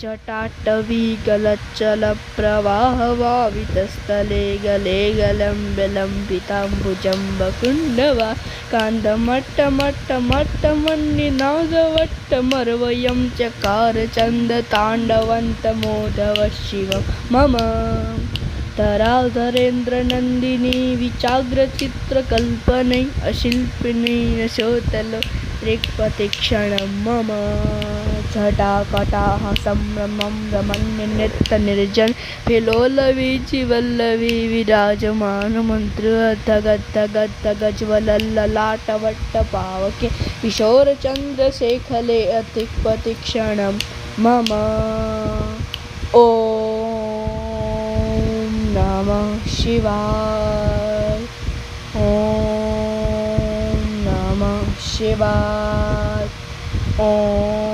जटाट्टवीगलच्चलप्रवाहवावितस्थले गले गलम्बिताम्बुजं वकुण्डवा कान्दमट्टमट्टमट्टमन्निनादवट्टमरवयं चकार चन्दताण्डवन्तमोदव शिवं मम तराधरेन्द्रनन्दिनी विचाग्रचित्रकल्पनै अशिल्पिनी शोतलो ऋक्पतिक्षणं मम जटाकटाः सम्भ्रमं रमण्यनृत्यनिर्जन विलोलवीचिवल्लवी विराजमानमन्त्रगद्गद्गज्ज्वलल्ललाटवट्टपावके किशोरचन्द्रशेखले अतिक्पतिक्षणं मम ॐ नमः शिवाय ॐ नमः शिवाय ॐ